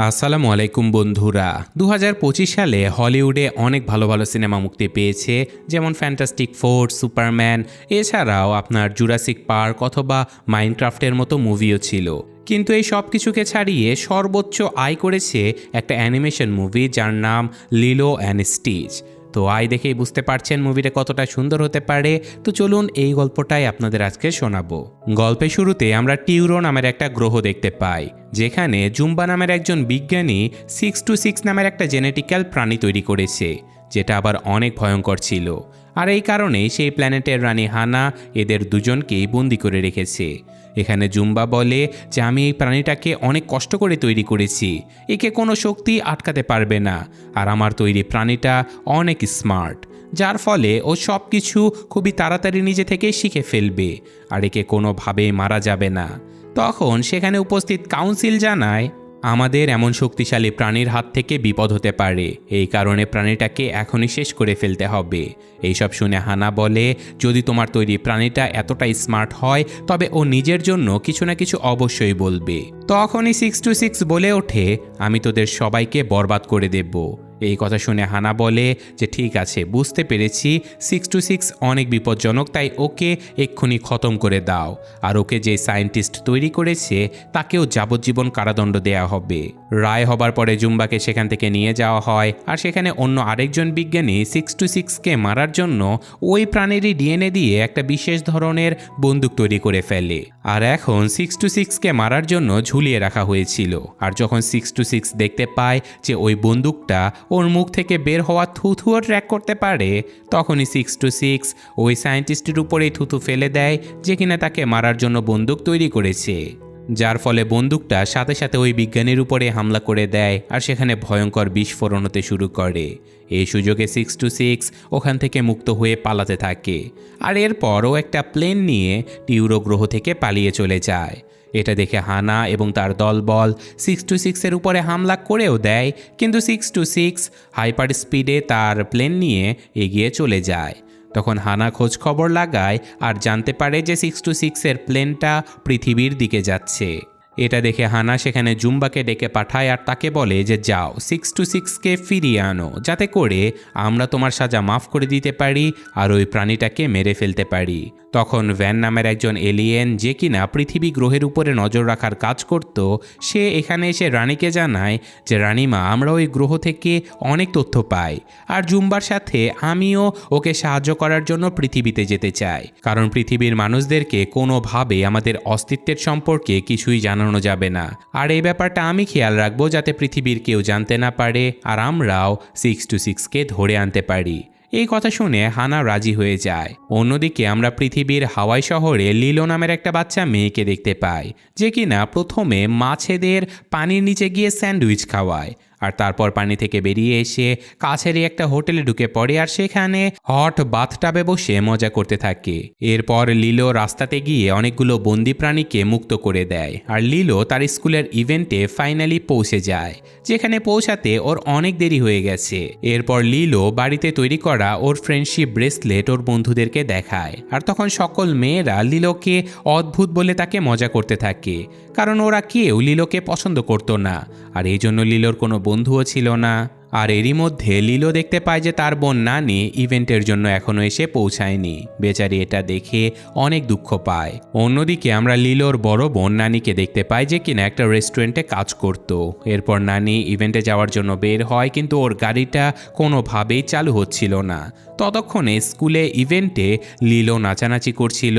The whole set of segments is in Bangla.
আসসালামু আলাইকুম বন্ধুরা। ২০২৫ সালে হলিউডে অনেক ভালো ভালো সিনেমা মুক্তি পেয়েছে, যেমন ফ্যান্টাস্টিক ফোর, সুপারম্যান, এছাড়াও আপনার জুরাসিক পার্ক অথবা মাইনক্রাফটের মতো মুভিও ছিল। কিন্তু এই সব কিছুকে ছাড়িয়ে সর্বোচ্চ আয় করেছে একটা অ্যানিমেশন মুভি যার নাম লিলো অ্যান্ড স্টিচ। তো আয় দেখেই বুঝতে পারছেন মুভিটা কতটা সুন্দর হতে পারে। তো চলুন এই গল্পটাই আপনাদের আজকে শোনাবো। গল্পের শুরুতে আমরা টিউরো নামের একটা গ্রহ দেখতে পাই, যেখানে জুম্বা নামের একজন বিজ্ঞানী 626 নামের একটা জেনেটিক্যাল প্রাণী তৈরি করেছে, যেটা আবার অনেক ভয়ঙ্কর ছিল। আর এই কারণেই সেই প্ল্যানেটের রানী হানা এদের দুজনকেই বন্দি করে রেখেছে। এখানে জুম্বা বলে যে আমি এই প্রাণীটাকে অনেক কষ্ট করে তৈরি করেছি, একে কোনো শক্তি আটকাতে পারবে না, আর আমার তৈরি প্রাণীটা অনেক স্মার্ট, যার ফলে ও সব কিছু খুবই তাড়াতাড়ি নিজে থেকেই শিখে ফেলবে, আর একে কোনোভাবেই মারা যাবে না। তখন সেখানে উপস্থিত কাউন্সিল জানায় আমাদের এমন শক্তিশালী প্রাণীর হাত থেকে বিপদ হতে পারে, এই কারণে প্রাণীটাকে এখনই শেষ করে ফেলতে হবে। এইসব শুনে হানা বলে যদি তোমার তৈরি প্রাণীটা এতটাই স্মার্ট হয় তবে ও নিজের জন্য কিছু না কিছু অবশ্যই বলবে। তখনই 626 বলে ওঠে আমি তোদের সবাইকে বরবাদ করে দেব। এই কথা শুনে হানা বলে যে ঠিক আছে, বুঝতে পেরেছি 626 অনেক বিপজ্জনক, তাই ওকে এক্ষুনি খতম করে দাও, আর ওকে যে সায়েন্টিস্ট তৈরি করেছে তাকেও যাবজ্জীবন কারাদণ্ড দেয়া হবে। রায় হবার পরে জুম্বাকে সেখান থেকে নিয়ে যাওয়া হয়, আর সেখানে অন্য আরেকজন বিজ্ঞানী 626কে মারার জন্য ওই প্রাণীরই ডিএনএ দিয়ে একটা বিশেষ ধরনের বন্দুক তৈরি করে ফেলে। আর এখন 626কে মারার জন্য ঝুলিয়ে রাখা হয়েছিল। আর যখন 626 দেখতে পায় যে ওই বন্দুকটা ওর মুখ থেকে বের হওয়া থুথুও ট্র্যাক করতে পারে, তখনই 626 ওই সায়েন্টিস্টের উপরেই থুথু ফেলে দেয়, যে কিনা তাকে মারার জন্য বন্দুক তৈরি করেছে। যার ফলে বন্দুকটা সাথে সাথে ওই বিজ্ঞানীর উপরে হামলা করে দেয়, আর সেখানে ভয়ঙ্কর বিস্ফোরণ হতে শুরু করে। এই সুযোগে 626 ওখান থেকে মুক্ত হয়ে পালাতে থাকে, আর এরপরও একটা প্লেন নিয়ে টিউরো গ্রহ থেকে পালিয়ে চলে যায়। এটা দেখে হানা এবং তার দলবল 626-এর উপরে হামলা করেও দেয়, কিন্তু 626 হাইপার স্পিডে তার প্লেন নিয়ে এগিয়ে চলে যায়। তখন হানা খোঁজ খবর লাগায় আর জানতে পারে যে 626-এর প্লেনটা পৃথিবীর দিকে যাচ্ছে। এটা দেখে হানা সেখানে জুম্বাকে ডেকে পাঠায় আর তাকে বলে যে যাও 626কে ফিরিয়ে আনো, যাতে করে আমরা তোমার সাজা মাফ করে দিতে পারি আর ওই প্রাণীটাকে মেরে ফেলতে পারি। তখন ভ্যান নামের একজন এলিয়েন, যে কিনা পৃথিবী গ্রহের উপরে নজর রাখার কাজ করত, সে এখানে এসে রানীকে জানায় যে রানীমা, আমরা ওই গ্রহ থেকে অনেক তথ্য পাই, আর জুম্বার সাথে আমিও ওকে সাহায্য করার জন্য পৃথিবীতে যেতে চাই, কারণ পৃথিবীর মানুষদেরকে কোনোভাবে আমাদের অস্তিত্বের সম্পর্কে কিছুই জানানো যাবে না, আর এই ব্যাপারটা আমি খেয়াল রাখবো যাতে পৃথিবীর কেউ জানতে না পারে, আর আমরাও 626কে ধরে আনতে পারি। এই কথা শুনে হানা রাজি হয়ে যায়। অন্যদিকে আমরা পৃথিবীর হাওয়াই শহরে লিলো নামের একটা বাচ্চা মেয়েকে দেখতে পাই, যে কিনা প্রথমে মাছেদের পানির নিচে গিয়ে স্যান্ডউইচ খাওয়ায়, আর তারপর পানি থেকে বেরিয়ে এসে কাছেরই একটা হোটেলে ঢুকে পড়ে, আর সেখানে হট বাথটাবে বসে মজা করতে থাকে। এরপর লিলো রাস্তাতে গিয়ে অনেকগুলো বন্দি প্রাণীকে মুক্ত করে দেয়, আর লিলো তার স্কুলের ইভেন্টে ফাইনালি পৌঁছে যায়, যেখানে পৌঁছাতে ওর অনেক দেরি হয়ে গেছে। এরপর লিলো বাড়িতে তৈরি করা ওর ফ্রেন্ডশিপ ব্রেসলেট ওর বন্ধুদেরকে দেখায়, আর তখন সকল মেয়েরা লিলোকে অদ্ভুত বলে তাকে মজা করতে থাকে, কারণ ওরা কেউ লিলোকে পছন্দ করতো না, আর এই জন্য লিলোর কোনো বন্ধুও ছিল না। আর এরই মধ্যে লিলো দেখতে পায় যে তার বোন নানি ইভেন্টের জন্য এখনও এসে পৌঁছায়নি। বেচারি এটা দেখে অনেক দুঃখ পায়। অন্যদিকে আমরা লিলোর বড় বোন নানিকে দেখতে পাই, যে কিনা একটা রেস্টুরেন্টে কাজ করত। এরপর নানি ইভেন্টে যাওয়ার জন্য বের হয়, কিন্তু ওর গাড়িটা কোনোভাবেই চালু হচ্ছিল না। ততক্ষণে স্কুলে ইভেন্টে লিলো নাচানাচি করছিল,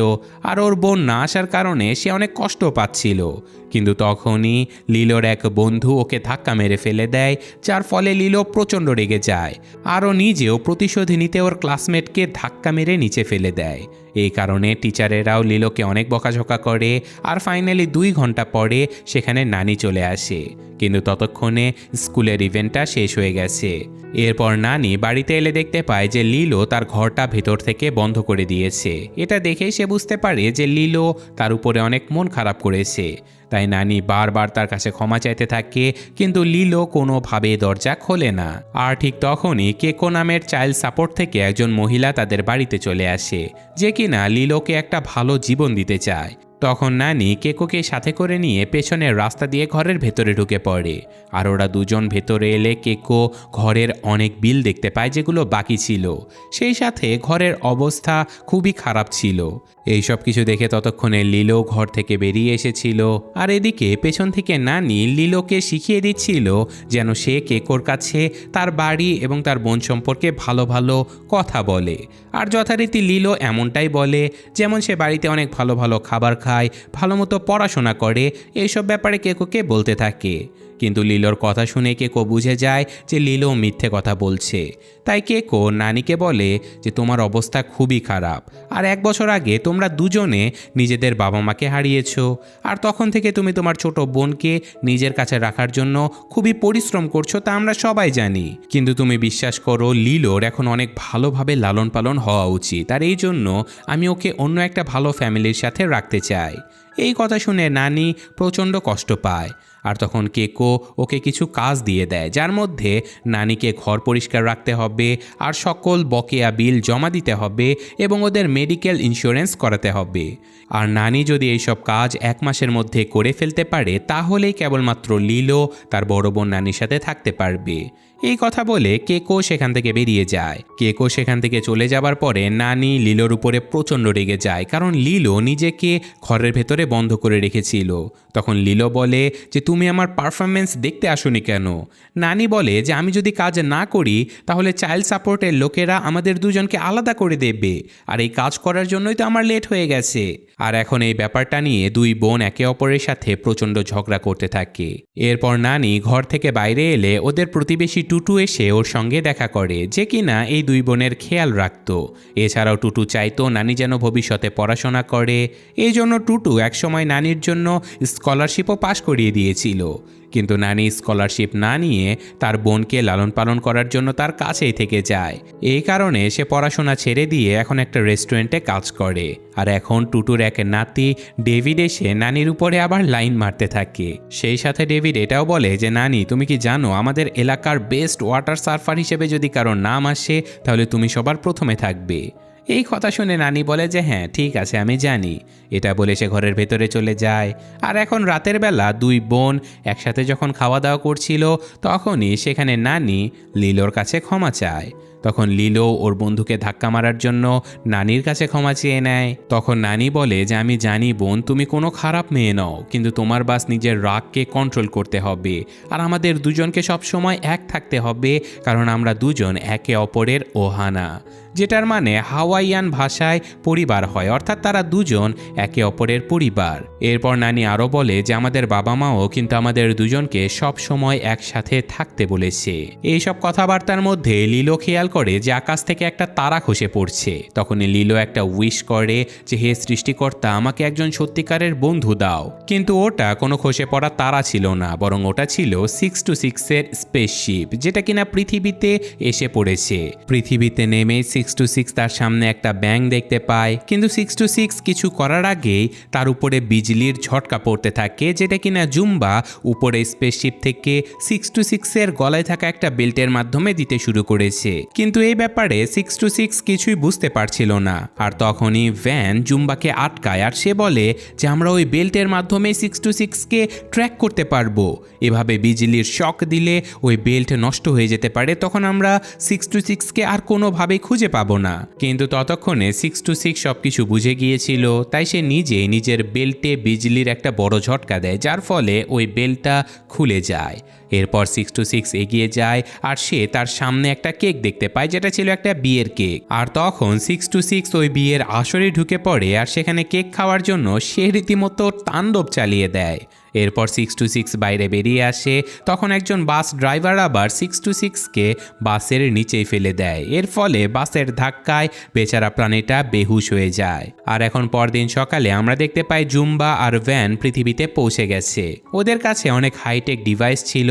আর ওর বোন না আসার কারণে সে অনেক কষ্ট পাচ্ছিল। কিন্তু তখনই লিলোর এক বন্ধু ওকে ধাক্কা মেরে ফেলে দেয়, যার ফলে লিলো প্রচণ্ড রেগে যায়, আর ও নিজেও প্রতিশোধ নিতে ওর ক্লাসমেটকে ধাক্কা মেরে নিচে ফেলে দেয়। এই কারণে টিচারেরাও লিলোকে অনেক বকাঝকা করে, আর ফাইনালি 2 ঘন্টা পরে সেখানে নানি চলে আসে, কিন্তু ততক্ষণে স্কুলের ইভেন্টটা শেষ হয়ে গেছে। এরপর নানি বাড়িতে এলে দেখতে পায় যে লিলো তার ঘরটা ভেতর থেকে বন্ধ করে দিয়েছে। এটা দেখেই সে বুঝতে পারে যে লিলো তার উপরে অনেক মন খারাপ করেছে, তাই নানি বারবার তার কাছে ক্ষমা চাইতে থাকে, কিন্তু লিলো কোনোভাবে দরজা খোলে না। আর ঠিক তখনই কেকো নামের চাইল্ড সাপোর্ট থেকে একজন মহিলা তাদের বাড়িতে চলে আসে, যে কিনা লিলোকে একটা ভালো জীবন দিতে চায়। তখন নানি কেকোকে সাথে করে নিয়ে পেছনের রাস্তা দিয়ে ঘরের ভেতরে ঢুকে পড়ে। আর ওরা দুজন ভেতরে এলে কেকো ঘরের অনেক বিল দেখতে পায় যেগুলো বাকি ছিল, সেই সাথে ঘরের অবস্থা খুবই খারাপ ছিল। এই সব কিছু দেখে ততক্ষণে লিলো ঘর থেকে বেরিয়ে এসেছিল। আর এদিকে পেছন থেকে নানি লিলোকে শিখিয়ে দিচ্ছিল যেন সে কেকোর কাছে তার বাড়ি এবং তার বোন সম্পর্কে ভালো ভালো কথা বলে। আর যথারীতি লিলো এমনটাই বলে, যেমন সে বাড়িতে অনেক ভালো ভালো খাবার খায়, ভালো মতো পড়াশোনা করে, এইসব ব্যাপারে কেকোকে বলতে থাকে। কিন্তু লিলোর কথা শুনে কেকো বুঝে যায় যে লিলো মিথ্যে কথা বলছে। তাই কেকো নানিকে বলে যে তোমার অবস্থা খুবই খারাপ, আর 1 বছর আগে তোমরা দুজনে নিজেদের বাবা মাকে হারিয়েছো, আর তখন থেকে তুমি তোমার ছোট বোনকে নিজের কাছে রাখার জন্য খুবই পরিশ্রম করছো, তা আমরা সবাই জানি। কিন্তু তুমি বিশ্বাস করো, লিলোর এখন অনেক ভালোভাবে লালন পালন হওয়া উচিত, আর এই জন্য আমি ওকে অন্য একটা ভালো ফ্যামিলির সাথে রাখতে চাই। এই কথা শুনে নানি প্রচণ্ড কষ্ট পায়। আর তখন কেকো ওকে কিছু কাজ দিয়ে দেয়, যার মধ্যে নানিকে ঘর পরিষ্কার রাখতে হবে, আর সকল বকেয়া বিল জমা দিতে হবে, এবং ওদের মেডিকেল ইন্স্যুরেন্স করাতে হবে। আর নানি যদি এইসব কাজ 1 মাসের মধ্যে করে ফেলতে পারে, তাহলেই কেবলমাত্র লিলো তার বড় বোন নানির সাথে থাকতে পারবে। এই কথা বলে কেকো সেখান থেকে বেরিয়ে যায়। কেকো সেখান থেকে চলে যাবার পরে নানি লিলোর উপরে প্রচণ্ড রেগে যায়, কারণ লিলো নিজেকে ঘরের ভেতরে বন্ধ করে রেখেছিল। তখন লিলো বলে যে তুমি আমার পারফরমেন্স দেখতে আসোনি কেন? নানি বলে যে আমি যদি কাজ না করি তাহলে চাইল্ড সাপোর্টের লোকেরা আমাদের দুজনকে আলাদা করে দেবে, আর এই কাজ করার জন্যই তো আমার লেট হয়ে গেছে। আর এখন এই ব্যাপারটা নিয়ে 2 বোন একে অপরের সাথে প্রচণ্ড ঝগড়া করতে থাকে। এরপর নানি ঘর থেকে বাইরে এলে ওদের প্রতিবেশী টুটু এসে ওর সঙ্গে দেখা করে, যে কিনা এই 2 বোনের খেয়াল রাখত। এছাড়াও টুটু চাইতো নানি যেন ভবিষ্যতে পড়াশোনা করে, এই জন্য টুটু একসময় নানির জন্য স্কলারশিপও পাশ করিয়ে দিয়েছিল। কিন্তু নানি স্কলারশিপ না নিয়ে তার বোনকে লালন পালন করার জন্য তার কাছেই থেকে যায়। এই কারণে সে পড়াশোনা ছেড়ে দিয়ে এখন একটা রেস্টুরেন্টে কাজ করে। আর এখন টুটুর এক নাতি ডেভিড এসে নানির উপরে আবার লাইন মারতে থাকে। সেই সাথে ডেভিড এটাও বলে যে নানি, তুমি কি জানো আমাদের এলাকার বেস্ট ওয়াটার সার্ফার হিসেবে যদি কারোর নাম আসে তাহলে তুমি সবার প্রথমে থাকবে। এই কথা শুনে নানি বলে যে হ্যাঁ ঠিক আছে, আমি জানি। এটা বলে সে ঘরের ভেতরে চলে যায়। আর এখন রাতের বেলা 2 বোন একসাথে যখন খাওয়া দাওয়া করছিল, তখনই সেখানে নানি লিলোর কাছে ক্ষমা চায়। তখন লিলো ওর বন্ধুকে ধাক্কা মারার জন্য নানির কাছে ক্ষমা চেয়ে নেয়। তখন নানি বলে যে আমি জানি বোন, তুমি কোনো খারাপ মেয়ে নও, কিন্তু তোমার বাস নিজের রাগকে কন্ট্রোল করতে হবে, আর আমাদের দুজনকে সবসময় এক থাকতে হবে, কারণ আমরা দুজন একে অপরের ওহানা, যেটার মানে হাওয়াইয়ান ভাষায় পরিবার হয়, অর্থাৎ তারা দুজন একে অপরের পরিবার। এরপর নানি আরও বলে যে আমাদের বাবা মাও কিন্তু আমাদের দুজনকে সব সময় একসাথে থাকতে বলেছে। এইসব কথাবার্তার মধ্যে লিলো খেয়াল করে যে আকাশ থেকে একটা তারা খসে পড়ছে। তখনই লিলো একটা উইশ করে যে হে সৃষ্টিকর্তা, আমাকে একজন সত্যিকারের বন্ধু দাও। কিন্তু ওটা কোনো খসে পড়া তারা ছিল না, বরং ওটা ছিল 626 এর স্পেসশিপ, যেটা কিনা পৃথিবীতে এসে পড়েছে। পৃথিবীতে নেমে 626 তার সামনে একটা ব্যাঙ দেখতে পায়, কিন্তু 626 কিছু করার আগেই তার উপরে বিজলির ঝটকা পড়তে থাকে, যেটা কিনা জুম্বা উপরে স্পেসশিপ থেকে 626 এর গলায় থাকা একটা বেল্টের মাধ্যমে দিতে শুরু করেছে। কিন্তু এই ব্যাপারে 626 কিছুই বুঝতে পারছিল না। আর তখনই ভ্যান জুম্বাকে আটকায়, আর সে বলে যে আমরা ওই বেল্টের মাধ্যমে 626কে ট্র্যাক করতে পারবো। এভাবে বিজলির শক দিলে ওই বেল্ট নষ্ট হয়ে যেতে পারে, তখন আমরা 626কে আর কোনোভাবেই খুঁজে পাবো না। কিন্তু ততক্ষণে 626 সবকিছু বুঝে গিয়েছিল, তাই সে নিজের বেল্টে বিজলির একটা বড় ঝটকা দেয়, যার ফলে ওই বেল্টটা খুলে যায়। এরপর 626 এগিয়ে যায়, আর সে তার সামনে একটা কেক দেখতে পায়, যেটা ছিল একটা বিয়ের কেক। আর তখন 626 ওই বিয়ের আসরে ঢুকে পড়ে, আর সেখানে কেক খাওয়ার জন্য সে রীতিমতো তাণ্ডব চালিয়ে দেয়। এরপর 626 বাইরে বেরিয়ে আসে, তখন একজন বাস ড্রাইভার আবার 626কে বাসের নিচেই ফেলে দেয়। এর ফলে বাসের ধাক্কায় বেচারা প্রাণীটা বেহুশ হয়ে যায়। আর এখন পরদিন সকালে আমরা দেখতে পাই জুম্বা আর ভ্যান পৃথিবীতে পৌঁছে গেছে। ওদের কাছে অনেক হাইটেক ডিভাইস ছিল,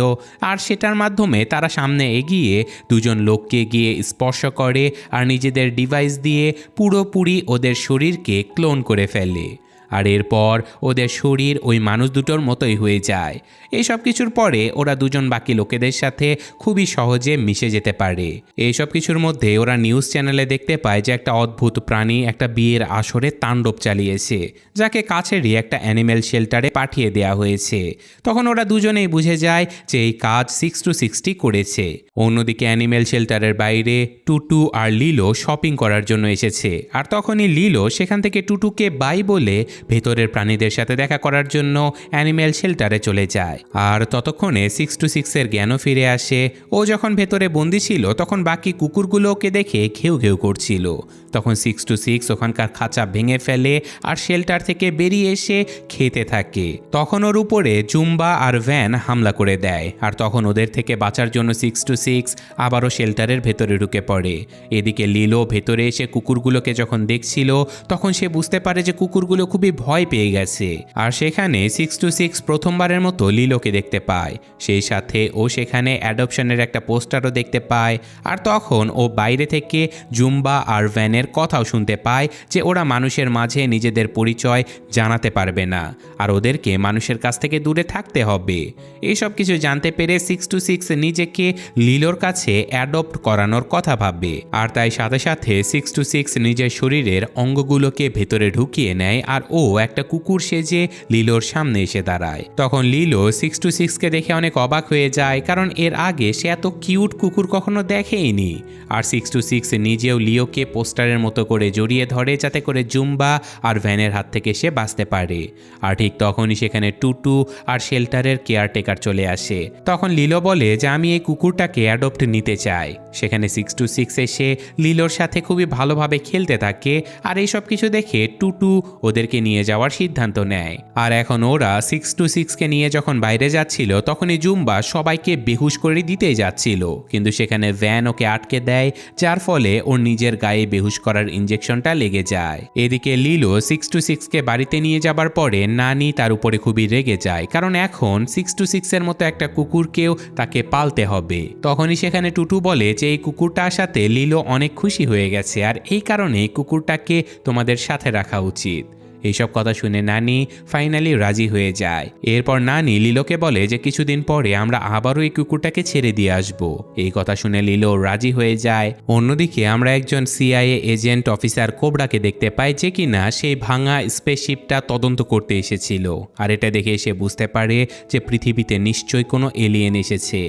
আর সেটার মাধ্যমে তারা সামনে এগিয়ে দুজন লোককে গিয়ে স্পর্শ করে, আর নিজেদের ডিভাইস দিয়ে পুরোপুরি ওদের শরীরকে ক্লোন করে ফেলে। আর এরপর ওদের শরীর ওই মানুষ দুটোর মতোই হয়ে যায়। এইসব কিছুর পরে ওরা দুজন বাকি লোকেদের সাথে খুবই সহজে মিশে যেতে পারে। এইসব কিছুর মধ্যে ওরা নিউজ চ্যানেলে দেখতে পায় যে একটা অদ্ভুত প্রাণী একটা বিয়ের আসরে তাণ্ডব চালিয়েছে, যাকে কাছেরই একটা অ্যানিম্যাল শেল্টারে পাঠিয়ে দেওয়া হয়েছে। তখন ওরা দুজনেই বুঝে যায় যে এই কাজ 6-60 করেছে। অন্যদিকে অ্যানিম্যাল শেল্টারের বাইরে টুটু আর লিলো শপিং করার জন্য এসেছে, আর তখনই লিলো সেখান থেকে টুটুকে বাই বলে ভেতরের প্রাণীদের সাথে দেখা করার জন্য অ্যানিম্যাল শেল্টারে চলে যায়। আর ততক্ষণে 6-6 এর জ্ঞানও ফিরে আসে। ও যখন ভেতরে বন্দি ছিল তখন বাকি কুকুরগুলো ওকে দেখে ঘেউ ঘেউ করছিল। তখন 6-6 ওখানকার খাঁচা ভেঙে ফেলে আর শেল্টার থেকে বেরিয়ে এসে খেতে থাকে। তখন ওর উপরে জুম্বা আর ভ্যান হামলা করে দেয়, আর তখন ওদের থেকে বাঁচার জন্য 6-6 আবারও শেল্টারের ভেতরে ঢুকে পড়ে। এদিকে লিলো ভেতরে এসে কুকুরগুলোকে যখন দেখছিল তখন সে বুঝতে পারে যে কুকুরগুলো খুবই ভয় পেয়ে গেছে। আর সেখানে 6-6 প্রথমবারের মতো লিলোকে দেখতে পায়। সেই সাথে ও সেখানে অ্যাডপশনের একটা পোস্টারও দেখতে পায়। আর তখন ও বাইরে থেকে জুম্বা আর ভ্যানের কথাও শুনতে পায় যে ওরা মানুষের মাঝে নিজেদের পরিচয় জানাতে পারবে না, আর ওদেরকে মানুষের কাছ থেকে দূরে থাকতে হবে। এইসব কিছু জানতে পেরে 6-6 নিজেকে লিলোর কাছে অ্যাডপ্ট করানোর কথা ভাবে। আর তাই সাথে সাথে 6-6 নিজের শরীরের অঙ্গগুলোকে ভেতরে ঢুকিয়ে নেয়, আর ও একটা কুকুর সেজে লিলোর সামনে এসে দাঁড়ায়। তখন লিলো 6-6কে দেখে অনেক অবাক হয়ে যায়, কারণ এর আগে সে এত কিউট কুকুর কখনো দেখেইনি। আর 6-6 নিজেও লিওকে পোস্টারের মতো করে জড়িয়ে ধরে যাতে করে জুম্বা আর ভ্যানের হাত থেকে সে বাঁচতে পারে। আর ঠিক তখনই সেখানে টুটু আর শেল্টারের কেয়ারটেকার চলে আসে। তখন লিলো বলে যে আমি এই কুকুরটাকে অ্যাডপ্ট নিতে চাই। সেখানে 6-6 এসে লিলোর সাথে খুবই ভালোভাবে খেলতে থাকে, আর এইসব কিছু দেখে টুটু ওদেরকে নিয়ে যাওয়ার সিদ্ধান্ত নেয়। আর এখন ওরা 6-6কে নিয়ে যখন বাইরে যাচ্ছিল তখনই জুম্বা সবাইকে বেহুশ করে দিতেই যাচ্ছিল, কিন্তু সেখানে ভ্যান ওকে আটকে দেয়, যার ফলে ওর নিজের গায়ে বেহুশ করার ইঞ্জেকশনটা লেগে যায়। এদিকে লিলো 6-6কে বাড়িতে নিয়ে যাবার পরে নানি তার উপরে খুবই রেগে যায়, কারণ এখন 6-6 এর মতো একটা কুকুরকেও তাকে পালতে হবে। তখনই সেখানে টুটু বলে যে এই কুকুরটার সাথে লিলো অনেক খুশি হয়ে গেছে, আর এই কারণে কুকুরটাকে তোমাদের সাথে রাখা উচিত। এইসব কথা শুনে নানি ফাইনালি রাজি হয়ে যায়। এরপর নানি লিলোকে বলে যে কিছুদিন পরে আমরা আবারও এই কুকুরটাকে ছেড়ে দিয়ে আসব। এই কথা শুনে লিলো রাজি হয়ে যায়। অন্যদিকে আমরা একজন CIA এজেন্ট অফিসার কোবরাকে দেখতে পাই, যে কিনা সেই ভাঙা স্পেসশিপটা তদন্ত করতে এসেছিল। আর এটা দেখে সে বুঝতে পারে যে পৃথিবীতে নিশ্চয়ই কোনো এলিয়েন এসেছে।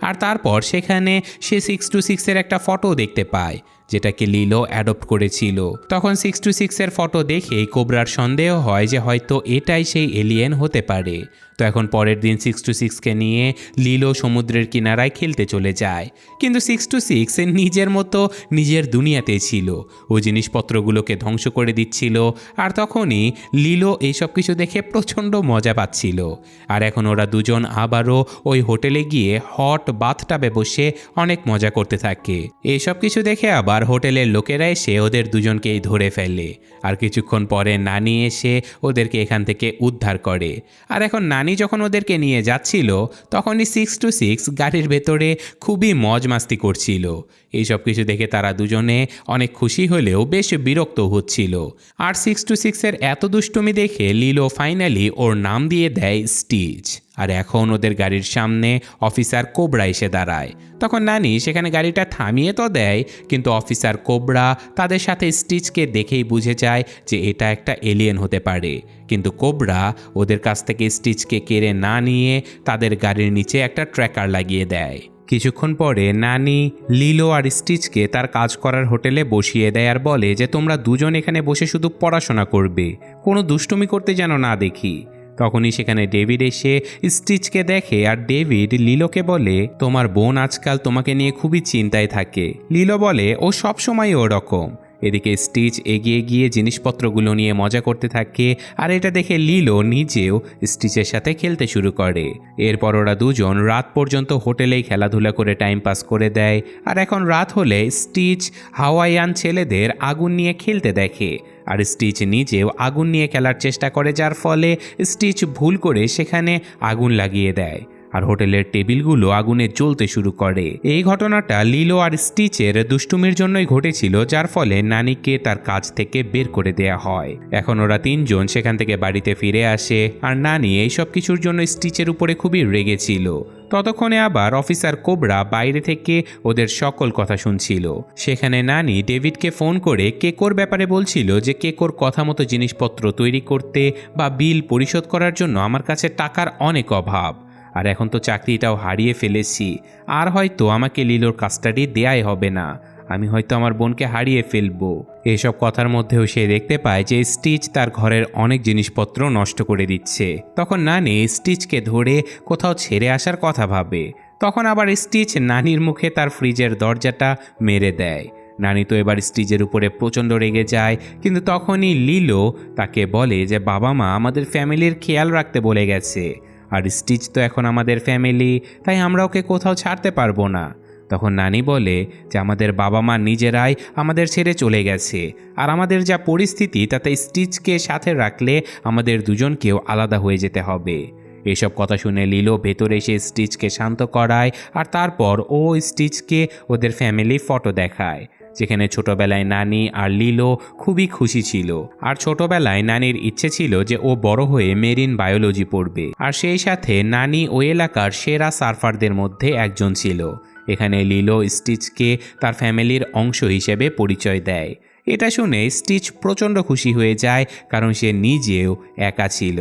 আর তারপর সেখানে সে 6-6 এর একটা ফটো দেখতে পায়, যেটাকে লিলো অ্যাডপ্ট করেছিল। তখন 6-6 এর ফটো দেখে কোবরার সন্দেহ হয় যে হয়তো এটাই সেই এলিয়েন হতে পারে। তো এখন পরের দিন 6-6কে নিয়ে লিলো সমুদ্রের কিনারায় খেলতে চলে যায়, কিন্তু 6-6 নিজের মতো নিজের দুনিয়াতেই ছিল। ও জিনিসপত্রগুলোকে ধ্বংস করে দিচ্ছিল, আর তখনই লিলো এইসব কিছু দেখে প্রচণ্ড মজা পাচ্ছিল। আর এখন ওরা দুজন আবারও ওই হোটেলে গিয়ে হট বাথটাবে বসে অনেক মজা করতে থাকে। এইসব কিছু দেখে আবার হোটেলের লোকেরা এসে ওদের দুজনকেই ধরে ফেলে। আর কিছুক্ষণ পরে নানি এসে ওদেরকে এখান থেকে উদ্ধার করে। আর এখন নানি যখন ওদেরকে নিয়ে যাচ্ছিল তখনই 6-6 গাড়ির ভেতরে খুবই মজ মাস্তি করছিল। এইসব কিছু দেখে তারা দুজনে অনেক খুশি হলেও বেশ বিরক্ত হচ্ছিল। আর 6-6 এর এত দুষ্টুমি দেখে লিলো ফাইনালি ওর নাম দিয়ে দেয় স্টিচ। আর এখন ওদের গাড়ির সামনে অফিসার কোবরা এসে দাঁড়ায়। তখন নানি সেখানে গাড়িটা থামিয়ে তো দেয়, কিন্তু অফিসার কোবরা তাদের সাথে স্টিচকে দেখেই বুঝে যায় যে এটা একটা এলিয়েন হতে পারে। কিন্তু কোবরা ওদের কাছ থেকে স্টিচকে কেড়ে না নিয়ে তাদের গাড়ির নিচে একটা ট্র্যাকার লাগিয়ে দেয়। কিছুক্ষণ পরে নানি লিলো আর স্টিচকে তার কাজ করার হোটেলে বসিয়ে দেয়, আর বলে যে তোমরা দুজন এখানে বসে শুধু পড়াশোনা করবে, কোনো দুষ্টুমি করতে যেন না দেখি। তখনই সেখানে ডেভিড এসে স্টিচকে দেখে, আর ডেভিড লিলোকে বলে তোমার বোন আজকাল তোমাকে নিয়ে খুবই চিন্তায় থাকে। লিলো বলে ও সবসময় ওরকম। এদিকে স্টিচ এগিয়ে গিয়ে জিনিসপত্রগুলো নিয়ে মজা করতে থাকে, আর এটা দেখে লিলো নিজেও স্টিচের সাথে খেলতে শুরু করে। এরপর ওরা দুজন রাত পর্যন্ত হোটেলেই খেলাধুলা করে টাইম পাস করে দেয়। আর এখন রাত হলে স্টিচ হাওয়াইয়ান ছেলেদের আগুন নিয়ে খেলতে দেখে, আর স্টিচ নিজেও আগুন নিয়ে খেলার চেষ্টা করে, যার ফলে স্টিচ ভুল করে সেখানে আগুন লাগিয়ে দেয়। আর হোটেলের টেবিলগুলো আগুনে জ্বলতে শুরু করে। এই ঘটনাটা লিলো আর স্টিচের দুষ্টুমির জন্যই ঘটেছিল, যার ফলে নানিকে তার কাজ থেকে বের করে দেয়া হয়। এখন ওরা তিনজন সেখান থেকে বাড়িতে ফিরে আসে, আর নানি এইসব কিছুর জন্য স্টিচের উপরে খুবই রেগেছিল। ততক্ষণে আবার অফিসার কোবরা বাইরে থেকে ওদের সকল কথা শুনছিল। সেখানে নানি ডেভিডকে ফোন করে কেকোর ব্যাপারে বলছিল যে কেকোর কথা মতো জিনিসপত্র তৈরি করতে বা বিল পরিশোধ করার জন্য আমার কাছে টাকার অনেক অভাব, আর এখন তো চাকরিটাও হারিয়ে ফেলেছি, আর হয়তো আমাকে লিলোর কাস্টাডি দেয়াই হবে না, আমি হয়তো আমার বোনকে হারিয়ে ফেলবো। এসব কথার মধ্যেও সে দেখতে পায় যে স্টিচ তার ঘরের অনেক জিনিসপত্র নষ্ট করে দিচ্ছে। তখন নানি স্টিচকে ধরে কোথাও ছেড়ে আসার কথা ভাবে। তখন আবার স্টিচ নানির মুখে তার ফ্রিজের দরজাটা মেরে দেয়। নানি তো এবার স্টিচের উপরে প্রচণ্ড রেগে যায়, কিন্তু তখনই লিলো তাকে বলে যে বাবা মা আমাদের ফ্যামিলির খেয়াল রাখতে বলে গেছে, আর স্টিচ তো এখন আমাদের ফ্যামিলি, তাই আমরা ওকে কোথাও ছাড়তে পারবো না। তখন নানি বলে যে আমাদের বাবা মা নিজেরাই আমাদের ছেড়ে চলে গেছে, আর আমাদের যা পরিস্থিতি তাতে স্টিচকে সাথে রাখলে আমাদের দুজনকেও আলাদা হয়ে যেতে হবে। এসব কথা শুনে লিলো ভেতরে এসে স্টিচকে শান্ত করায়, আর তারপর ও স্টিচকে ওদের ফ্যামিলি ফটো দেখায়, যেখানে ছোটবেলায় নানি আর লিলো খুবই খুশি ছিল। আর ছোটবেলায় নানির ইচ্ছে ছিল যে ও বড় হয়ে মেরিন বায়োলজি পড়বে, আর সেই সাথে নানি ওই এলাকার সেরা সার্ফারদের মধ্যে একজন ছিল। এখানে লিলো স্টিচকে তার ফ্যামিলির অংশ হিসেবে পরিচয় দেয়। এটা শুনে স্টিচ প্রচণ্ড খুশি হয়ে যায়, কারণ সে নিজেও একা ছিল।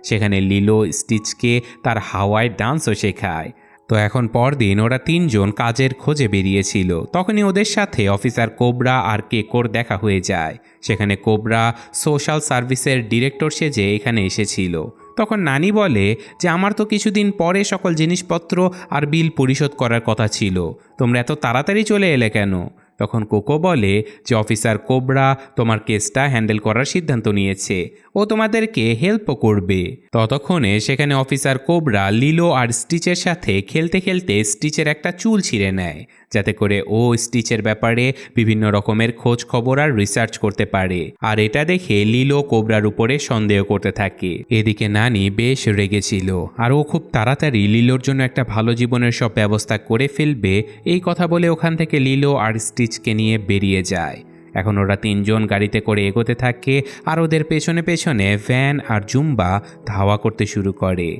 সেখানে লিলো স্টিচকে তার হাওয়ায় ডান্সও শেখায়। তো এখন পরদিন ওরা তিনজন কাজের খোঁজে বেরিয়েছিল। তখনই ওদের সাথে অফিসার কোবরা আর কেকোর দেখা হয়ে যায়। সেখানে কোবরা সোশ্যাল সার্ভিসের ডিরেক্টর সেজে এখানে এসেছিল। তখন নানি বলে যে আমার তো কিছুদিন পরে সকল জিনিসপত্র আর বিল পরিশোধ করার কথা ছিল, তোমরা এত তাড়াতাড়ি চলে এলে কেন? তখন কোকো বলে যে অফিসার কোবরা তোমার কেসটা হ্যান্ডেল করার সিদ্ধান্ত নিয়েছে, ও তোমাদেরকে হেল্পও করবে। ততক্ষণে সেখানে অফিসার কোবরা লিলো আর স্টিচের সাথে খেলতে খেলতে স্টিচের একটা চুল ছিঁড়ে নেয়, যাতে করে ও স্টিচের ব্যাপারে বিভিন্ন রকমের খোঁজ খবর আর রিসার্চ করতে পারে। আর এটা দেখে লিলো কোবরার উপরে সন্দেহ করতে থাকে। এদিকে নানি বেশ রেগেছিল, আর ও খুব তাড়াতাড়ি লিলোর জন্য একটা ভালো জীবনের সব ব্যবস্থা করে ফেলবে, এই কথা বলে ওখান থেকে লিলো আর স্টিচকে নিয়ে বেরিয়ে যায়। এখন ওরা তিনজন গাড়িতে করে এগোতে থাকে, আর ওদের পেছনে পেছনে ভ্যান আর জুম্বা ধাওয়া করতে শুরু করে।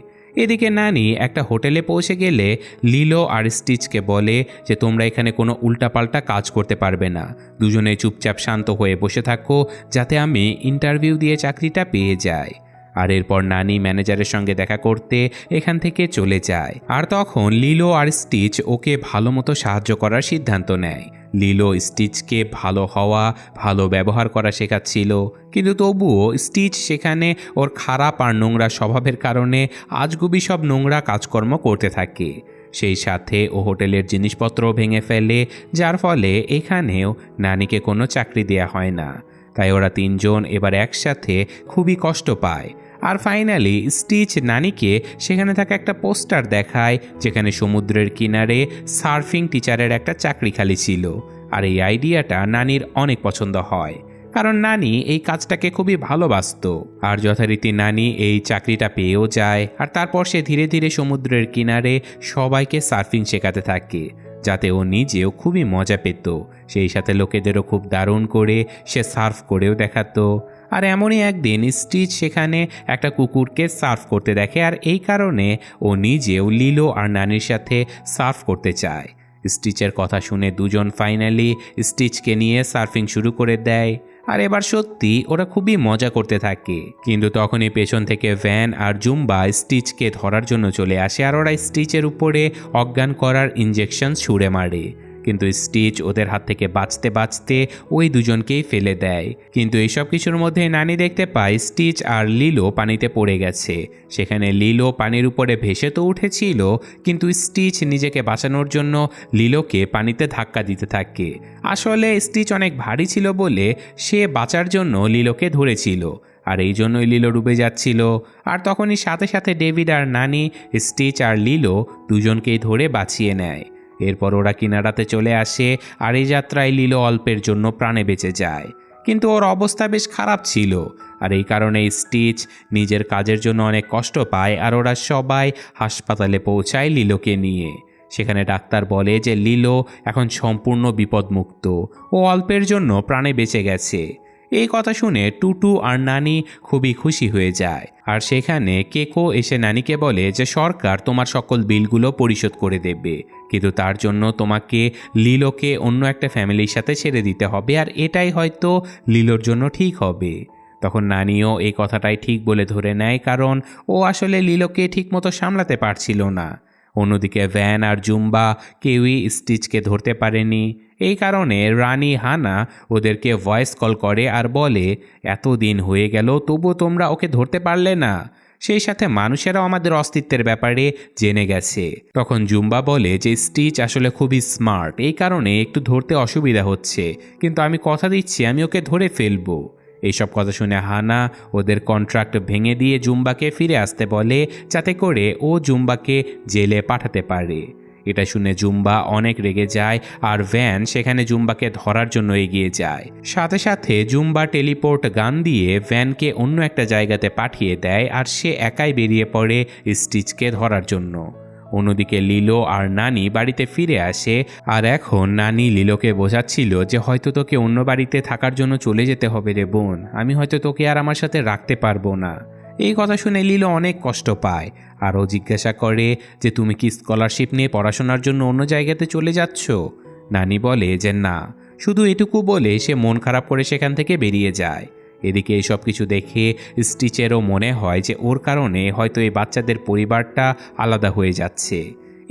এদিকে নানি একটা হোটেলে পৌঁছে গেলে লিলো আর স্টিচকে বলে যে তোমরা এখানে কোনো উল্টাপাল্টা কাজ করতে পারবে না, দুজনে চুপচাপ শান্ত হয়ে বসে থাকো, যাতে আমি ইন্টারভিউ দিয়ে চাকরিটা পেয়ে যাই। আর এরপর নানি ম্যানেজারের সঙ্গে দেখা করতে এখান থেকে চলে যায়। আর তখন লিলো আর স্টিচ ওকে ভালো মতো সাহায্য করার সিদ্ধান্ত নেয়। লিলো স্টিচকে ভালো হওয়া, ভালো ব্যবহার করা শেখাচ্ছিল, কিন্তু তবুও স্টিচ সেখানে ওর খারাপ আর নোংরা স্বভাবের কারণে আজগুবি সব নোংরা কাজকর্ম করতে থাকে। সেই সাথে ও হোটেলের জিনিসপত্র ভেঙে ফেলে, যার ফলে এখানেও নানিকে কোনো চাকরি দেয়া হয় না। তাই ওরা তিনজন এবার একসাথে খুবই কষ্ট পায়। আর ফাইনালি স্টিচ নানিকে সেখানে থাকা একটা পোস্টার দেখায়, যেখানে সমুদ্রের কিনারে সার্ফিং টিচারের একটা চাকরি খালি ছিল। আর এই আইডিয়াটা নানির অনেক পছন্দ হয়, কারণ নানি এই কাজটাকে খুবই ভালোবাসত। আর যথারীতি নানি এই চাকরিটা পেয়েও যায়, আর তারপর সে ধীরে ধীরে সমুদ্রের কিনারে সবাইকে সার্ফিং শেখাতে থাকে, যাতে ও নিজেও খুবই মজা পেত। সেই সাথে লোকেদেরও খুব দারুণ করে সে সার্ফ করেও দেখাতো। আর এমনই একদিন স্টিচ সেখানে একটা কুকুরকে সার্ফ করতে দেখে, আর এই কারণে ও নিজেও লিলো আর নানির সাথে সার্ফ করতে চায়। স্টিচের কথা শুনে দুজন ফাইনালি স্টিচকে নিয়ে সার্ফিং শুরু করে দেয়। আর এবার সত্যি ওরা খুবই মজা করতে থাকে। কিন্তু তখনই পেছন থেকে ভ্যান আর জুম্বা স্টিচকে ধরার জন্য চলে আসে, আর ওরা স্টিচের উপরে অজ্ঞান করার ইঞ্জেকশন ছুঁড়ে মারে। কিন্তু স্টিচ ওদের হাত থেকে বাঁচতে বাঁচতে ওই দুজনকেই ফেলে দেয়। কিন্তু এইসব কিছুর মধ্যে নানি দেখতে পায় স্টিচ আর লিলো পানিতে পড়ে গেছে। সেখানে লিলো পানির উপরে ভেসে তো উঠেছিল, কিন্তু স্টিচ নিজেকে বাঁচানোর জন্য লিলোকে পানিতে ধাক্কা দিতে থাকে। আসলে স্টিচ অনেক ভারী ছিল বলে সে বাঁচার জন্য লিলোকে ধরেছিল, আর এই জন্যই লিলো ডুবে যাচ্ছিল। আর তখনই সাথে সাথে ডেভিড আর নানি স্টিচ আর লিলো দুজনকেই ধরে বাঁচিয়ে নেয়। এরপর ওরা কিনারাতে চলে আসে, আর এই যাত্রায় লিলো অল্পের জন্য প্রাণে বেঁচে যায়। কিন্তু ওর অবস্থা বেশ খারাপ ছিল। আর এই কারণে স্টিচ নিজের কাজের জন্য অনেক কষ্ট পায়, আর ওরা সবাই হাসপাতালে পৌঁছায় লিলোকে নিয়ে। সেখানে ডাক্তার বলে যে লিলো এখন সম্পূর্ণ বিপদমুক্ত, ও অল্পের জন্য প্রাণে বেঁচে গেছে। এই কথা শুনে টুটু আর নানি খুবই খুশি হয়ে যায়। আর সেখানে কেকো এসে নানিকে বলে যে সরকার তোমার সকল বিলগুলো পরিশোধ করে দেবে, কিন্তু তার জন্য তোমাকে লিলোকে অন্য একটা ফ্যামিলির সাথে ছেড়ে দিতে হবে, আর এটাই হয়তো লিলোর জন্য ঠিক হবে। তখন নানিও এই কথাটাই ঠিক বলে ধরে নেয়, কারণ ও আসলে লিলোকে ঠিকমতো সামলাতে পারছিল না। অন্যদিকে ভ্যান আর জুম্বা কেউই স্টিচকে ধরতে পারেনি। এই কারণে রানী হানা ওদেরকে ভয়েস কল করে আর বলে, এতদিন হয়ে গেল তবুও তোমরা ওকে ধরতে পারলে না। সেই সাথে মানুষেরাও আমাদের অস্তিত্বের ব্যাপারে জেনে গেছে। তখন জুম্বা বলে যে স্টিচ আসলে খুবই স্মার্ট, এই কারণে একটু ধরতে অসুবিধা হচ্ছে, কিন্তু আমি কথা দিচ্ছি আমি ওকে ধরে ফেলবো। এইসব কথা শুনে হানা ওদের কন্ট্রাক্ট ভেঙে দিয়ে জুম্বাকে ফিরে আসতে বলে, যাতে করে ও জুম্বাকে জেলে পাঠাতে পারে। এটা শুনে জুম্বা অনেক রেগে যায়, আর ভ্যান সেখানে জুম্বাকে ধরার জন্য এগিয়ে যায়। সাথে সাথে জুম্বা টেলিপোর্ট গান দিয়ে ভ্যানকে অন্য একটা জায়গাতে পাঠিয়ে দেয়, আর সে একাই বেরিয়ে পড়ে স্টিচকে ধরার জন্য। অন্যদিকে লিলো আর নানি বাড়িতে ফিরে আসে, আর এখন নানি লিলোকে বোঝাচ্ছিল যে হয়তো তোকে অন্য বাড়িতে থাকার জন্য চলে যেতে হবে রে বোন, আমি হয়তো তোকে আর আমার সাথে রাখতে পারবো না। এই কথা শুনে লিলো অনেক কষ্ট পায়, আর ও জিজ্ঞাসা করে যে তুমি কি স্কলারশিপ নিয়ে পড়াশোনার জন্য অন্য জায়গাতে চলে যাচ্ছ? নানি বলে যে না, শুধু এটুকু বলে সে মন খারাপ করে সেখান থেকে বেরিয়ে যায়। এদিকে এই সব কিছু দেখে স্টিচেরও মনে হয় যে ওর কারণে হয়তো এই বাচ্চাদের পরিবারটা আলাদা হয়ে যাচ্ছে।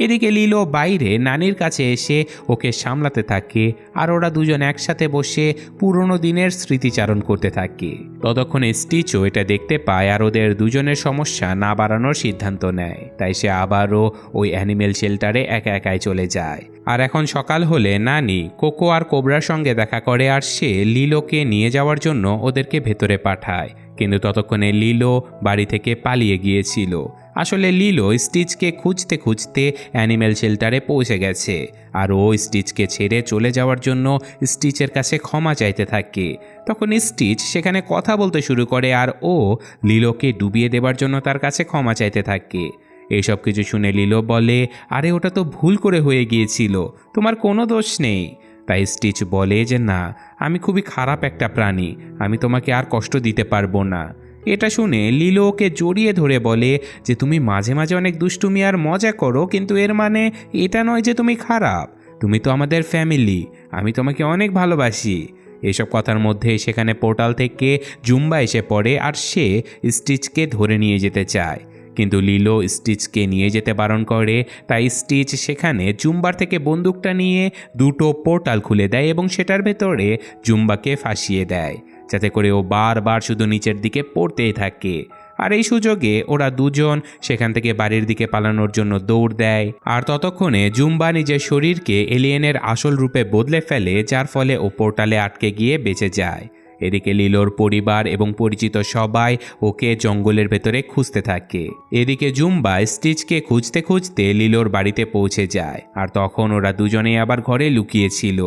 এদিকে লিলো বাইরে নানির কাছে এসে ওকে সামলাতে থাকে, আর ওরা দুজন একসাথে বসে পুরনো দিনের স্মৃতিচারণ করতে থাকে। ততক্ষণে স্টিচও এটা দেখতে পায়, আর ওদের দুজনের সমস্যা না বাড়ানোর সিদ্ধান্ত নেয়। তাই সে আবারও ওই অ্যানিমেল শেল্টারে একা একাই চলে যায়। আর এখন সকাল হলে নানি কোকো আর কোবরার সঙ্গে দেখা করে, আর সে লিলোকে নিয়ে যাওয়ার জন্য ওদেরকে ভেতরে পাঠায়। কিন্তু ততক্ষণে লিলো বাড়ি থেকে পালিয়ে গিয়েছিল। আসলে লিলো স্টিচকে খুঁজতে খুঁজতে অ্যানিমেল শেল্টারে পৌঁছে গেছে, আর ও স্টিচকে ছেড়ে চলে যাওয়ার জন্য স্টিচের কাছে ক্ষমা চাইতে থাকে। তখন স্টিচ সেখানে কথা বলতে শুরু করে, আর ও লিলোকে ডুবিয়ে দেবার জন্য তার কাছে ক্ষমা চাইতে থাকে। এইসব কিছু শুনে লিলো বলে, আরে ওটা তো ভুল করে হয়ে গিয়েছিল, তোমার কোনো দোষ নেই। তাই স্টিচ বলে যে না, আমি খুবই খারাপ একটা প্রাণী, আমি তোমাকে আর কষ্ট দিতে পারবো না। এটা শুনে লিলো ওকে জড়িয়ে ধরে বলে যে তুমি মাঝে মাঝে অনেক দুষ্টুমি আর মজা করো, কিন্তু এর মানে এটা নয় যে তুমি খারাপ, তুমি তো আমাদের ফ্যামিলি, আমি তোমাকে অনেক ভালোবাসি। এসব কথার মধ্যে সেখানে পোর্টাল থেকে জুম্বা এসে পড়ে, আর সে স্টিচকে ধরে নিয়ে যেতে চায়, কিন্তু লিলো স্টিচকে নিয়ে যেতে বারণ করে। তাই স্টিচ সেখানে জুম্বার থেকে বন্দুকটা নিয়ে দুটো পোর্টাল খুলে দেয় এবং সেটার ভেতরে জুম্বাকে ফাঁসিয়ে দেয়, যাতে করে ও বারবার শুধু নিচের দিকে পড়তেই থাকে। আর এই সুযোগে ওরা দুজন সেখান থেকে বাড়ির দিকে পালানোর জন্য দৌড় দেয়। আর ততক্ষণে জুম্বা নিজের শরীরকে এলিয়েনের আসল রূপে বদলে ফেলে, যার ফলে ও পোর্টালে আটকে গিয়ে বেঁচে যায়। এদিকে লিলোর পরিবার এবং পরিচিত সবাই ওকে জঙ্গলের ভেতরে খুঁজতে থাকে। এদিকে জুম্বা স্টিচকে খুঁজতে খুঁজতে লিলোর বাড়িতে পৌঁছে যায়, আর তখন ওরা দুজনেই আবার ঘরে লুকিয়েছিল।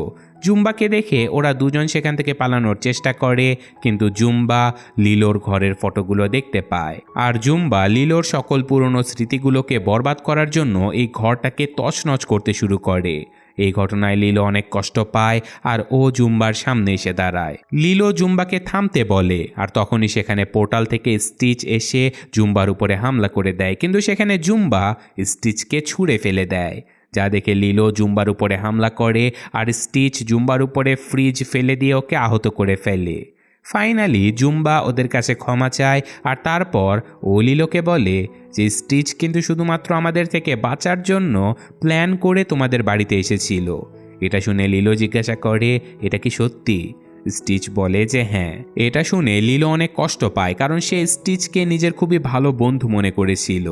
জুম্বাকে দেখে ওরা দুজন সেখান থেকে পালানোর চেষ্টা করে, কিন্তু জুম্বা লিলোর ঘরের ফটোগুলো দেখতে পায়, আর জুম্বা লিলোর সকল পুরনো স্মৃতিগুলোকে বরবাদ করার জন্য এই ঘরটাকে তছনছ করতে শুরু করে। এই ঘটনায় লিলো অনেক কষ্ট পায়, আর ও জুম্বার সামনে এসে দাঁড়ায়। লিলো জুম্বাকে থামতে বলে, আর তখনই সেখানে পোর্টাল থেকে স্টিচ এসে জুম্বার উপরে হামলা করে দেয়, কিন্তু সেখানে জুম্বা স্টিচকে ছুঁড়ে ফেলে দেয়, যা দেখে লিলো জুম্বার উপরে হামলা করে, আর স্টিচ জুম্বার উপরে ফ্রিজ ফেলে দিয়ে ওকে আহত করে ফেলে। ফাইনালি জুম্বা ওদের কাছে ক্ষমা চায়, আর তারপর ও লিলোকে বলে যে স্টিচ কিন্তু শুধুমাত্র আমাদের থেকে বাঁচার জন্য প্ল্যান করে তোমাদের বাড়িতে এসেছিল। এটা শুনে লিলো জিজ্ঞাসা করে, এটা কি সত্যি? স্টিচ বলে যে হ্যাঁ। এটা শুনে লিলো অনেক কষ্ট পায়, কারণ সে স্টিচকে নিজের খুবই ভালো বন্ধু মনে করেছিল।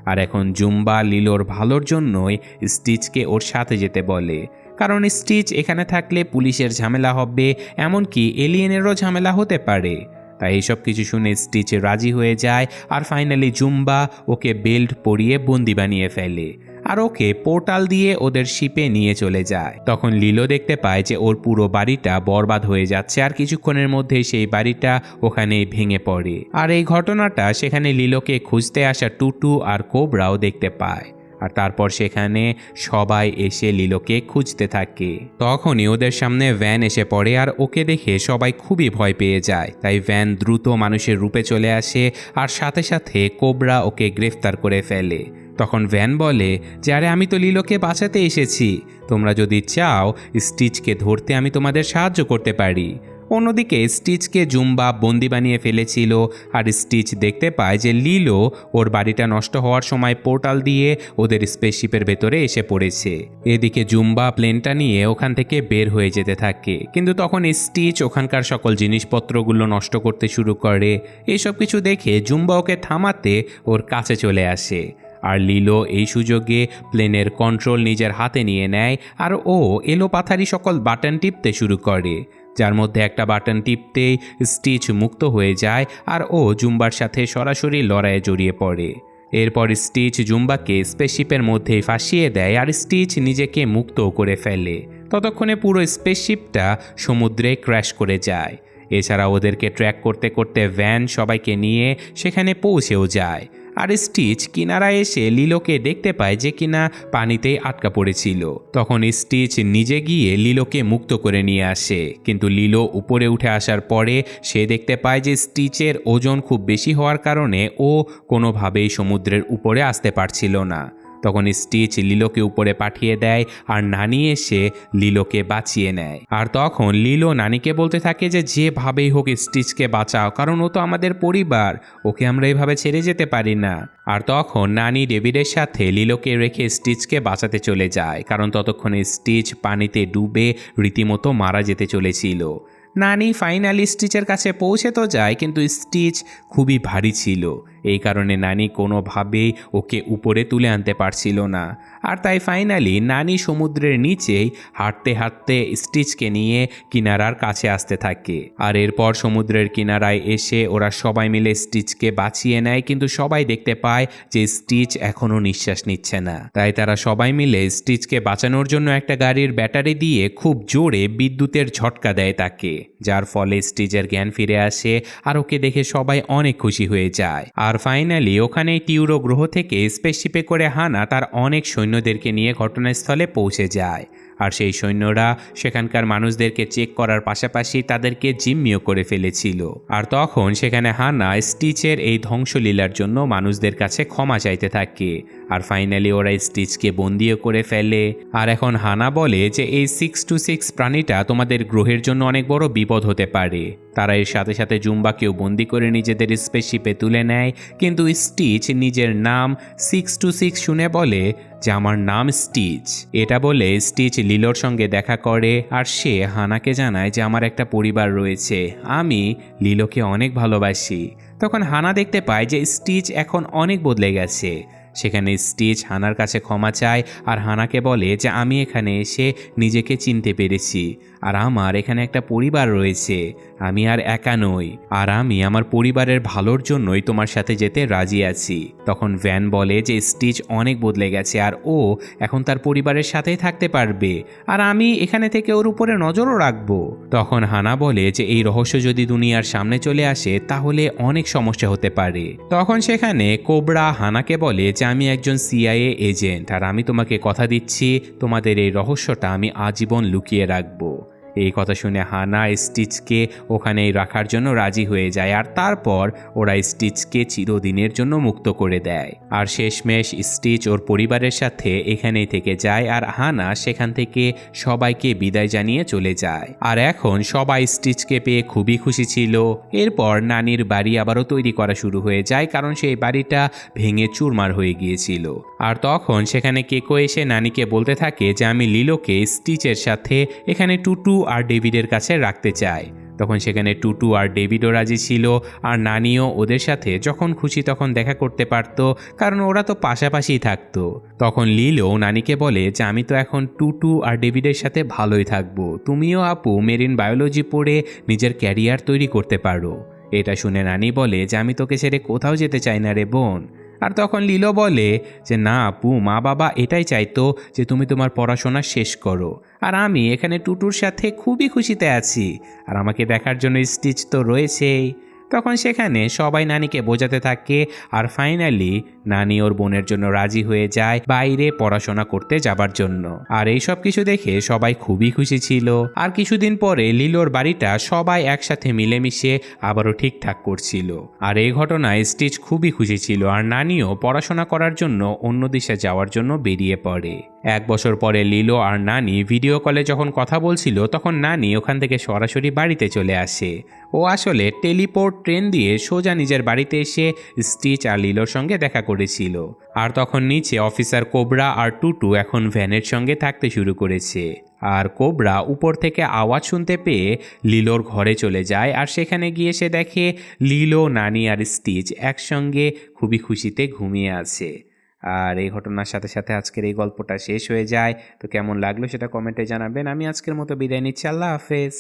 আর এখন জুম্বা লিলোর ভালোর জন্যই স্টিচকে ওর সাথে যেতে বলে, কারণ স্টিচ এখানে থাকলে পুলিশের ঝামেলা হবে, এমনকি এলিয়েনেরও ঝামেলা হতে পারে। তাই এইসব কিছু শুনে স্টিচ রাজি হয়ে যায়, আর ফাইনালি জুম্বা ওকে বেল্ট পরিয়ে বন্দি বানিয়ে ফেলে। আর ওকে পোর্টাল দিয়ে ওদের শিপে নিয়ে চলে যায়। তখন লিলো দেখতে পায় যে ওর পুরো বাড়িটা বরবাদ হয়ে যাচ্ছে আর কিছুক্ষণের মধ্যেই সেই বাড়িটা ওখানে ভেঙে পড়ে। আর এই ঘটনাটা সেখানে লিলোকে খুঁজতে আসা টুটু আর কোবরাও দেখতে পায়। আর তারপর সেখানে সবাই এসে লিলোকে খুঁজতে থাকে। তখনই ওদের সামনে ভ্যান এসে পড়ে আর ওকে দেখে সবাই খুবই ভয় পেয়ে যায়। তাই ভ্যান দ্রুত মানুষের রূপে চলে আসে আর সাথে সাথে কোবরা ওকে গ্রেফতার করে ফেলে। তখন ভ্যান বলে যে আরে আমি তো লিলোকে বাঁচাতে এসেছি, তোমরা যদি চাও স্টিচকে ধরতে আমি তোমাদের সাহায্য করতে পারি। অন্যদিকে স্টিচকে জুম্বা বন্দি বানিয়ে ফেলেছিল আর স্টিচ দেখতে পায় যে লিলো ওর বাড়িটা নষ্ট হওয়ার সময় পোর্টাল দিয়ে ওদের স্পেসশিপের ভেতরে এসে পড়েছে। এদিকে জুম্বা প্লেনটা নিয়ে ওখান থেকে বের হয়ে যেতে থাকে, কিন্তু তখন স্টিচ ওখানকার সকল জিনিসপত্রগুলো নষ্ট করতে শুরু করে। এসব কিছু দেখে জুম্বা ওকে থামাতে ওর কাছে চলে আসে আর লিলো এই সুযোগে প্লেনের কন্ট্রোল নিজের হাতে নিয়ে নেয় আর ও এলোপাথারি সকল বাটন টিপতে শুরু করে, যার মধ্যে একটা বাটন টিপতেই স্টিচ মুক্ত হয়ে যায় আর ও জুম্বার সাথে সরাসরি লড়াইয়ে জড়িয়ে পড়ে। এরপর স্টিচ জুম্বাকে স্পেসশিপের মধ্যেই ফাঁসিয়ে দেয় আর স্টিচ নিজেকে মুক্ত করে ফেলে। ততক্ষণে পুরো স্পেসশিপটা সমুদ্রে ক্র্যাশ করে যায়। এছাড়া ওদেরকে ট্র্যাক করতে করতে ভ্যান সবাইকে নিয়ে সেখানে পৌঁছেও যায়। আর স্টিচ কিনারায় এসে লিলোকে দেখতে পায় যে কিনা পানিতেই আটকা পড়েছিল। তখন স্টিচ নিজে গিয়ে লিলোকে মুক্ত করে নিয়ে আসে, কিন্তু লিলো উপরে উঠে আসার পরে সে দেখতে পায় যে স্টিচের ওজন খুব বেশি হওয়ার কারণে ও কোনোভাবেই সমুদ্রের উপরে আসতে পারছিল না। তখন স্টিচ লিলোকে উপরে পাঠিয়ে দেয় আর নানি এসে লিলোকে বাঁচিয়ে নেয়। আর তখন লিলো নানিকে বলতে থাকে যে যেভাবেই হোক স্টিচকে বাঁচাও, কারণ ও তো আমাদের পরিবার, ওকে আমরা এভাবে ছেড়ে যেতে পারি না। আর তখন নানি ডেভিডের সাথে লিলোকে রেখে স্টিচকে বাঁচাতে চলে যায়, কারণ ততক্ষণে স্টিচ পানিতে ডুবে রীতিমতো মারা যেতে চলেছিল। নানি ফাইনালি স্টিচের কাছে পৌঁছে তো যায়, কিন্তু স্টিচ খুবই ভারী ছিল, এই কারণে নানি কোনোভাবেই ওকে উপরে তুলে আনতে পারছিল না। আর তাই ফাইনালি নানি সমুদ্রের নিচেই হাঁটতে হাঁটতে স্টিচকে নিয়ে কিনারার কাছে আসতে থাকে। আর এরপর সমুদ্রের কিনারায় এসে ওরা সবাই মিলে স্টিচকে বাঁচিয়ে নেয়, কিন্তু সবাই দেখতে পায় যে স্টিচ এখনও নিঃশ্বাস নিচ্ছে না। তাই তারা সবাই মিলে স্টিচকে বাঁচানোর জন্য একটা গাড়ির ব্যাটারি দিয়ে খুব জোরে বিদ্যুতের ঝটকা দেয় তাকে, যার ফলে স্টিচের জ্ঞান ফিরে আসে আর ওকে দেখে সবাই অনেক খুশি হয়ে যায়। আর ফাইনালি ওখানে টিউরো গ্রহ থেকে স্পেসশিপে করে হানা তার অনেক সৈন্যদেরকে নিয়ে ঘটনাস্থলে পৌঁছে যায়। আর সেই সৈন্যরা সেখানকার মানুষদেরকে চেক করার পাশাপাশি তাদেরকে জিম্মিও করে ফেলেছিল। আর তখন সেখানে হানা স্টিচের এই ধ্বংসলীলার জন্য মানুষদের কাছে ক্ষমা চাইতে থাকে। আর ফাইনালি ওরা স্টিচকে বন্দিও করে ফেলে। আর এখন হানা বলে যে এই 626 প্রাণীটা তোমাদের গ্রহের জন্য অনেক বড় বিপদ হতে পারে। তারা এর সাথে সাথে জুম্বাকেও বন্দি করে নিজেদের স্পেসশিপে তুলে নেয়, কিন্তু স্টিচ নিজের নাম 626 শুনে বলে যে আমার নাম স্টিচ। এটা বলে স্টিচ লিলোর সঙ্গে দেখা করে আর সে হানাকে জানায় যে আমার একটা পরিবার রয়েছে, আমি লিলোকে অনেক ভালোবাসি। তখন হানা দেখতে পায় যে স্টিচ এখন অনেক বদলে গেছে। সেখানে স্টিচ হানার কাছে ক্ষমা চায় আর হানাকে বলে যে আমি এখানে এসে নিজেকে চিনতে পেরেছি আর আমার এখানে একটা পরিবার রয়েছে, আমি আর একা নই, আর আমি আমার পরিবারের ভালোর জন্যই তোমার সাথে যেতে রাজি আছি। তখন ভ্যান বলে যে স্টিচ অনেক বদলে গেছে আর ও এখন তার পরিবারের সাথেই থাকতে পারবে, আর আমি এখানে থেকে ওর উপরে নজরও রাখবো। তখন হানা বলে যে এই রহস্য যদি দুনিয়ার সামনে চলে আসে তাহলে অনেক সমস্যা হতে পারে। তখন সেখানে কোবরা হানাকে বলে যে আমি একজন সিআইএ এজেন্ট আর আমি তোমাকে কথা দিচ্ছি তোমাদের এই রহস্যটা আমি আজীবন লুকিয়ে রাখবো। এই কথা শুনে হানা স্টিচকে ওখানেই রাখার জন্য রাজি হয়ে যায় আর তারপর ওরা স্টিচকে চিরদিনের জন্য মুক্ত করে দেয়। আর শেষমেশ স্টিচ ওর পরিবারের সাথে এখানেই থেকে যায় আর হানা সেখান থেকে সবাইকে বিদায় জানিয়ে চলে যায়। আর এখন সবাই স্টিচকে পেয়ে খুবই খুশি ছিল। এরপর নানির বাড়ি আবারও তৈরি করা শুরু হয়ে যায়, কারণ সেই বাড়িটা ভেঙে চুরমার হয়ে গিয়েছিল। আর তখন সেখানে কেকো এসে নানিকে বলতে থাকে যে আমি লিলোকে স্টিচের সাথে এখানে টুটু আর ডেভিডের কাছে রাখতে চায়। তখন সেখানে টুটু আর ডেভিডও রাজি ছিল আর নানিও ওদের সাথে যখন খুশি তখন দেখা করতে পারত, কারণ ওরা তো পাশাপাশি থাকতো। তখন লিলো নানিকে বলে যে আমি তো এখন টুটু আর ডেভিডের সাথে ভালোই থাকবো, তুমিও আপু মেরিন বায়োলজি পড়ে নিজের ক্যারিয়ার তৈরি করতে পারো। এটা শুনে নানি বলে যে আমি তোকে ছেড়ে কোথাও যেতে চাই না রে বোন, আর তখন লিলো বলে যে না আপু, মা বাবা এটাই চাইতো যে তুমি তোমার পড়াশোনা শেষ করো, আর আমি এখানে টুটুর সাথে খুবই খুশিতে আছি, আর আমাকে দেখার জন্য স্টিচ তো রয়েছেই। তখন সেখানে সবাই নানিকে বোঝাতে থাকে, আর ফাইনালি নানি ওর বোনের জন্য রাজি হয়ে যায় বাইরে পড়াশোনা করতে যাবার জন্য। আর এই সব কিছু দেখে সবাই খুবই খুশি ছিল। আর কিছুদিন পরে লিলোর বাড়িটা সবাই একসাথে মিলেমিশে আবারও ঠিকঠাক করছিল। আর এই ঘটনায় স্টিচ খুবই খুশি ছিল, আর নানিও পড়াশোনা করার জন্য অন্য দেশে যাওয়ার জন্য বেরিয়ে পড়ে। 1 বছর পরে লিলো আর নানি ভিডিও কলে যখন কথা বলছিল, তখন নানি ওখান থেকে সরাসরি বাড়িতে চলে আসে। ও আসলে টেলিপোর্ট ট্রেন দিয়ে সোজা নিজের বাড়িতে এসে স্টিচ আর লিলোর সঙ্গে দেখা করেছিল। আর তখন নিচে অফিসার কোবরা আর টুটু এখন ভ্যানের সঙ্গে থাকতে শুরু করেছে। আর কোবরা উপর থেকে আওয়াজ শুনতে পেয়ে লিলোর ঘরে চলে যায়, আর সেখানে গিয়ে সে দেখে লিলো, নানি আর স্টিচ একসঙ্গে খুবই খুশিতে ঘুমিয়ে আছে। আর এই ঘটনার সাথে সাথে আজকের এই গল্পটা শেষ হয়ে যায়। তো কেমন লাগলো সেটা কমেন্টে জানাবেন। আমি আজকের মতো বিদায় নিচ্ছি। আল্লাহ হাফেজ।